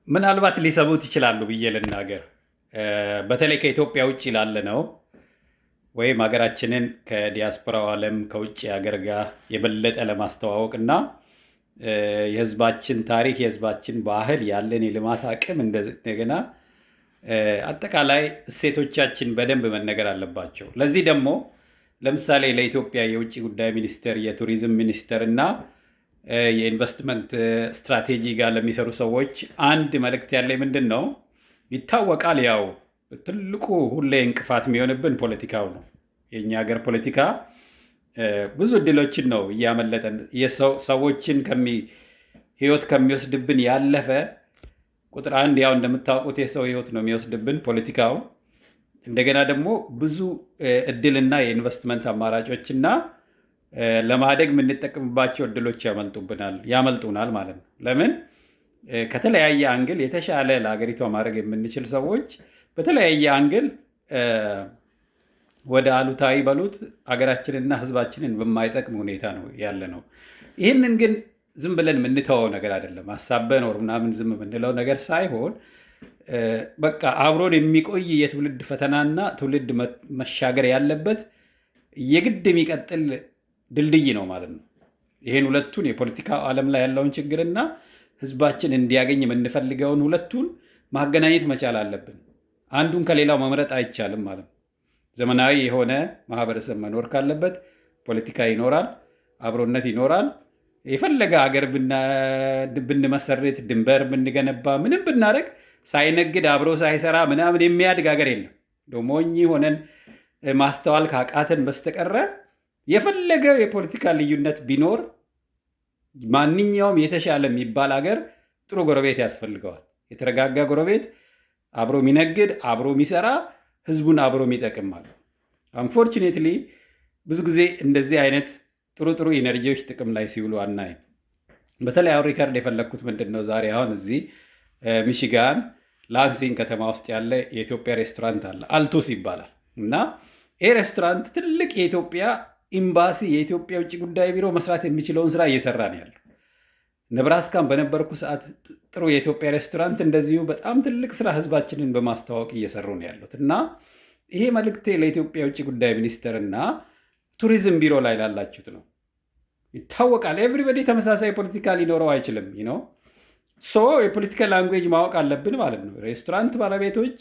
ምናልባት ሊሰሙት ይችላሉ ብዬ ልናገር። በተለይ ከኢትዮጵያ ውጭ ላለ ነው ወይም ሀገራችንን ከዲያስፖራው ዓለም ከውጭ ሀገር ጋር የበለጠ ለማስተዋወቅ እና የህዝባችን ታሪክ፣ የህዝባችን ባህል፣ ያለን የልማት አቅም እንደገና አጠቃላይ እሴቶቻችን በደንብ መነገር አለባቸው። ለዚህ ደግሞ ለምሳሌ ለኢትዮጵያ የውጭ ጉዳይ ሚኒስቴር፣ የቱሪዝም ሚኒስቴር እና የኢንቨስትመንት ስትራቴጂ ጋር ለሚሰሩ ሰዎች አንድ መልእክት ያለኝ ምንድን ነው፣ ይታወቃል። ያው ትልቁ ሁሌ እንቅፋት የሚሆንብን ፖለቲካው ነው። የእኛ ሀገር ፖለቲካ ብዙ እድሎችን ነው እያመለጠን ሰዎችን ህይወት ከሚወስድብን ያለፈ ቁጥር አንድ ያው እንደምታውቁት የሰው ህይወት ነው የሚወስድብን ፖለቲካው። እንደገና ደግሞ ብዙ እድልና የኢንቨስትመንት አማራጮችና ለማደግ የምንጠቀምባቸው እድሎች ያመልጡናል ማለት ነው። ለምን? ከተለያየ አንግል የተሻለ ለሀገሪቷ ማድረግ የምንችል ሰዎች በተለያየ አንግል ወደ አሉታዊ በሉት ሀገራችንና ህዝባችንን በማይጠቅም ሁኔታ ነው ያለ ነው። ይህንን ግን ዝም ብለን የምንተወው ነገር አይደለም። ሀሳበን ወር ምናምን ዝም የምንለው ነገር ሳይሆን በቃ አብሮን የሚቆይ የትውልድ ፈተናና ትውልድ መሻገር ያለበት የግድ የሚቀጥል ድልድይ ነው ማለት ነው። ይህን ሁለቱን የፖለቲካ ዓለም ላይ ያለውን ችግርና ህዝባችን እንዲያገኝ የምንፈልገውን ሁለቱን ማገናኘት መቻል አለብን። አንዱን ከሌላው መምረጥ አይቻልም ማለት ነው። ዘመናዊ የሆነ ማህበረሰብ መኖር ካለበት ፖለቲካ ይኖራል፣ አብሮነት ይኖራል። የፈለገ ሀገር ብንመሰርት፣ ድንበር ብንገነባ፣ ምንም ብናደርግ ሳይነግድ አብሮ ሳይሰራ ምናምን የሚያድግ ሀገር የለም። ሞኝ ሆነን ማስተዋል ካቃተን በስተቀረ የፈለገ የፖለቲካ ልዩነት ቢኖር ማንኛውም የተሻለ የሚባል ሀገር ጥሩ ጎረቤት ያስፈልገዋል። የተረጋጋ ጎረቤት፣ አብሮ የሚነግድ፣ አብሮ የሚሰራ፣ ህዝቡን አብሮ የሚጠቅም ማለት። አንፎርቹኔትሊ ብዙ ጊዜ እንደዚህ አይነት ጥሩ ጥሩ ኢነርጂዎች ጥቅም ላይ ሲውሉ አናይም። በተለይ አሁን ሪከርድ የፈለግኩት ምንድን ነው፣ ዛሬ አሁን እዚህ ሚሽጋን ላንሲንግ ከተማ ውስጥ ያለ የኢትዮጵያ ሬስቶራንት አለ፣ አልቶስ ይባላል። እና ይህ ሬስቶራንት ትልቅ የኢትዮጵያ ኤምባሲ፣ የኢትዮጵያ ውጭ ጉዳይ ቢሮ መስራት የሚችለውን ስራ እየሰራ ነው ያለው። ነብራስካን በነበርኩ ሰዓት ጥሩ የኢትዮጵያ ሬስቶራንት እንደዚሁ በጣም ትልቅ ስራ ህዝባችንን በማስተዋወቅ እየሰሩ ነው ያሉት። እና ይሄ መልእክቴ ለኢትዮጵያ ውጭ ጉዳይ ሚኒስቴር እና ቱሪዝም ቢሮ ላይ ላላችሁት ነው። ይታወቃል ኤቭሪበዲ ተመሳሳይ ፖለቲካ ሊኖረው አይችልም ነው። የፖለቲካ ላንጉዌጅ ማወቅ አለብን ማለት ነው። ሬስቶራንት ባለቤቶች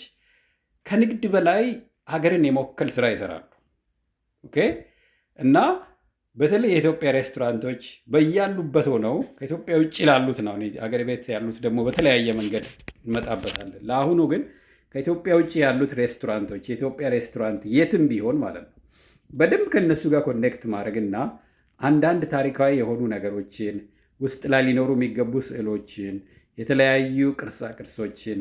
ከንግድ በላይ ሀገርን የመወከል ስራ ይሰራሉ። ኦኬ። እና በተለይ የኢትዮጵያ ሬስቶራንቶች በያሉበት ሆነው ከኢትዮጵያ ውጭ ላሉት ነው። አገር ቤት ያሉት ደግሞ በተለያየ መንገድ እንመጣበታለን። ለአሁኑ ግን ከኢትዮጵያ ውጭ ያሉት ሬስቶራንቶች የኢትዮጵያ ሬስቶራንት የትም ቢሆን ማለት ነው በደንብ ከእነሱ ጋር ኮኔክት ማድረግና አንዳንድ ታሪካዊ የሆኑ ነገሮችን ውስጥ ላይ ሊኖሩ የሚገቡ ስዕሎችን፣ የተለያዩ ቅርሳ ቅርሶችን፣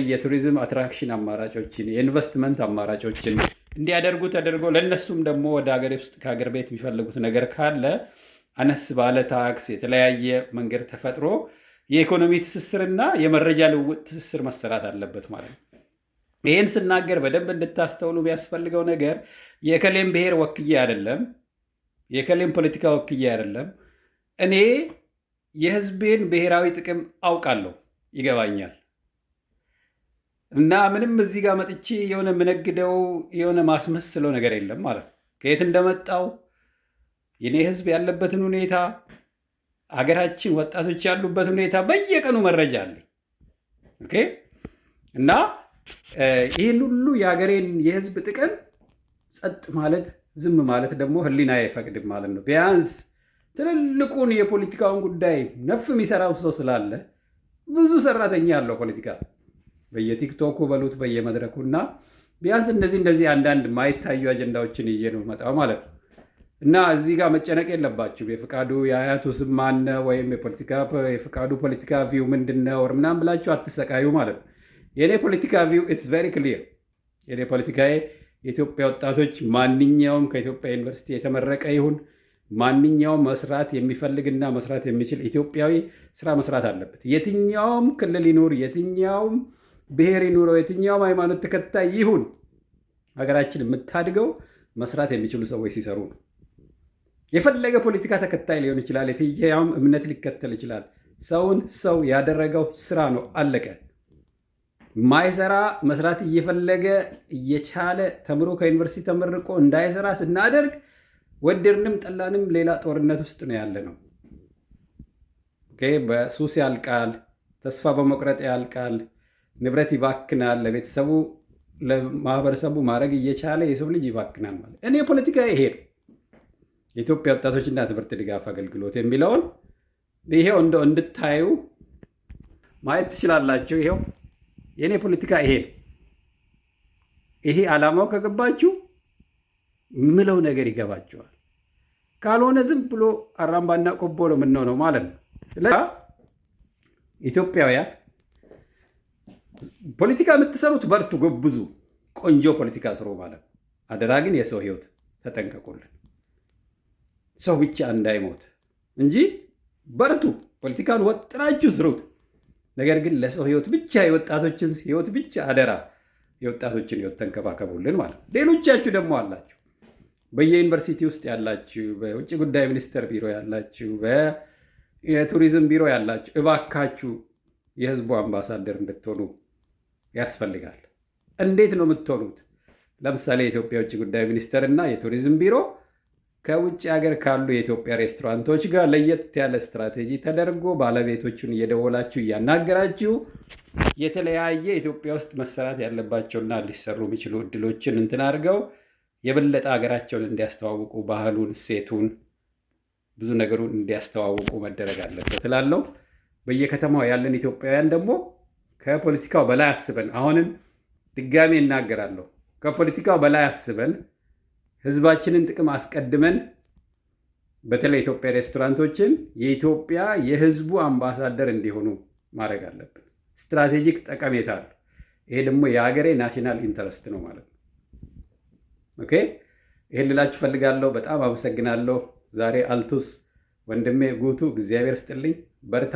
የቱሪዝም አትራክሽን አማራጮችን፣ የኢንቨስትመንት አማራጮችን እንዲያደርጉ ተደርጎ ለእነሱም ደግሞ ወደ ሀገር ውስጥ ከሀገር ቤት የሚፈልጉት ነገር ካለ አነስ ባለ ታክስ የተለያየ መንገድ ተፈጥሮ የኢኮኖሚ ትስስርና የመረጃ ልውውጥ ትስስር መሰራት አለበት ማለት ነው። ይህን ስናገር በደንብ እንድታስተውሉ የሚያስፈልገው ነገር የከሌም ብሔር ወክዬ አይደለም፣ የከሌም ፖለቲካ ወክዬ አይደለም። እኔ የህዝቤን ብሔራዊ ጥቅም አውቃለሁ፣ ይገባኛል። እና ምንም እዚህ ጋር መጥቼ የሆነ የምነግደው የሆነ ማስመስለው ነገር የለም ማለት ነው። ከየት እንደመጣው የኔ ህዝብ ያለበትን ሁኔታ፣ አገራችን ወጣቶች ያሉበት ሁኔታ በየቀኑ መረጃ አለኝ። ኦኬ። እና ይህን ሁሉ የሀገሬን የህዝብ ጥቅም ጸጥ ማለት ዝም ማለት ደግሞ ህሊና አይፈቅድም ማለት ነው። ቢያንስ ትልልቁን የፖለቲካውን ጉዳይ ነፍ የሚሰራው ሰው ስላለ ብዙ ሰራተኛ ያለው ፖለቲካ በየቲክቶኩ በሉት በየመድረኩ እና ቢያንስ እንደዚህ አንዳንድ ማይታዩ አጀንዳዎችን ይዤ ነው መጣው ማለት ነው። እና እዚህ ጋር መጨነቅ የለባችሁ የፍቃዱ የአያቱ ስም ማነ ወይም የፍቃዱ ፖለቲካ ቪው ምንድነው ምናምን ብላችሁ አትሰቃዩ ማለት ነው። የኔ ፖለቲካ ቪው ኢትስ ቬሪ ክሊር። የኔ ፖለቲካዬ የኢትዮጵያ ወጣቶች ማንኛውም ከኢትዮጵያ ዩኒቨርሲቲ የተመረቀ ይሁን ማንኛውም መስራት የሚፈልግና መስራት የሚችል ኢትዮጵያዊ ስራ መስራት አለበት። የትኛውም ክልል ይኑር፣ የትኛውም ብሔር ይኑረው፣ የትኛውም ሃይማኖት ተከታይ ይሁን፣ ሀገራችን የምታድገው መስራት የሚችሉ ሰዎች ሲሰሩ ነው። የፈለገ ፖለቲካ ተከታይ ሊሆን ይችላል፣ የትኛውም እምነት ሊከተል ይችላል። ሰውን ሰው ያደረገው ስራ ነው። አለቀ። ማይሰራ መስራት እየፈለገ እየቻለ ተምሮ ከዩኒቨርሲቲ ተመርቆ እንዳይሰራ ስናደርግ ወደድንም ጠላንም ሌላ ጦርነት ውስጥ ነው ያለ ነው። በሱስ ያልቃል፣ ተስፋ በመቁረጥ ያልቃል፣ ንብረት ይባክናል፣ ለቤተሰቡ ለማህበረሰቡ ማድረግ እየቻለ የሰው ልጅ ይባክናል ማለት። እኔ ፖለቲካ ይሄ ነው። የኢትዮጵያ ወጣቶችና ትምህርት ድጋፍ አገልግሎት የሚለውን ይሄው እንደው እንድታዩ ማየት ትችላላችሁ። ይሄው የእኔ ፖለቲካ ይሄ ነው። ይሄ ዓላማው ከገባችሁ ምለው ነገር ይገባችኋል። ካልሆነ ዝም ብሎ አራምባና ቆቦ ነው የምንሆነው ማለት ነው። ኢትዮጵያውያን ፖለቲካ የምትሰሩት በርቱ፣ ጎብዙ፣ ቆንጆ ፖለቲካ ስሩ ማለት ነው። አደራ ግን የሰው ህይወት ተጠንቀቁልን። ሰው ብቻ እንዳይሞት እንጂ በርቱ፣ ፖለቲካን ወጥራችሁ ስሩት። ነገር ግን ለሰው ህይወት ብቻ የወጣቶችን ህይወት ብቻ አደራ፣ የወጣቶችን ህይወት ተንከባከቡልን ማለት ነው። ሌሎቻችሁ ደግሞ አላችሁ፣ በየዩኒቨርሲቲ ውስጥ ያላችሁ፣ በውጭ ጉዳይ ሚኒስቴር ቢሮ ያላችሁ፣ በቱሪዝም ቢሮ ያላችሁ፣ እባካችሁ የህዝቡ አምባሳደር እንድትሆኑ ያስፈልጋል። እንዴት ነው የምትሆኑት? ለምሳሌ የኢትዮጵያ ውጭ ጉዳይ ሚኒስቴር እና የቱሪዝም ቢሮ ከውጭ ሀገር ካሉ የኢትዮጵያ ሬስቶራንቶች ጋር ለየት ያለ ስትራቴጂ ተደርጎ ባለቤቶቹን እየደወላችሁ እያናገራችሁ የተለያየ ኢትዮጵያ ውስጥ መሰራት ያለባቸውና ሊሰሩ የሚችሉ እድሎችን እንትን አድርገው የበለጠ ሀገራቸውን እንዲያስተዋውቁ፣ ባህሉን፣ እሴቱን፣ ብዙ ነገሩን እንዲያስተዋውቁ መደረግ አለበት እላለሁ። በየከተማው ያለን ኢትዮጵያውያን ደግሞ ከፖለቲካው በላይ አስበን፣ አሁንም ድጋሜ እናገራለሁ፣ ከፖለቲካው በላይ አስበን ህዝባችንን ጥቅም አስቀድመን በተለይ ኢትዮጵያ ሬስቶራንቶችን የኢትዮጵያ የህዝቡ አምባሳደር እንዲሆኑ ማድረግ አለብን። ስትራቴጂክ ጠቀሜታ አለ። ይሄ ደግሞ የሀገሬ ናሽናል ኢንተረስት ነው ማለት ነው። ኦኬ፣ ይሄን ልላችሁ ፈልጋለሁ። በጣም አመሰግናለሁ። ዛሬ አልቱስ ወንድሜ ጉቱ እግዚአብሔር ስጥልኝ፣ በርታ።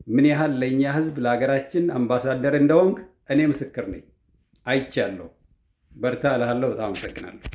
ምን ያህል ለእኛ ህዝብ ለሀገራችን አምባሳደር እንደሆንክ እኔ ምስክር ነኝ፣ አይቻለሁ። በርታ እልሃለሁ። በጣም አመሰግናለሁ።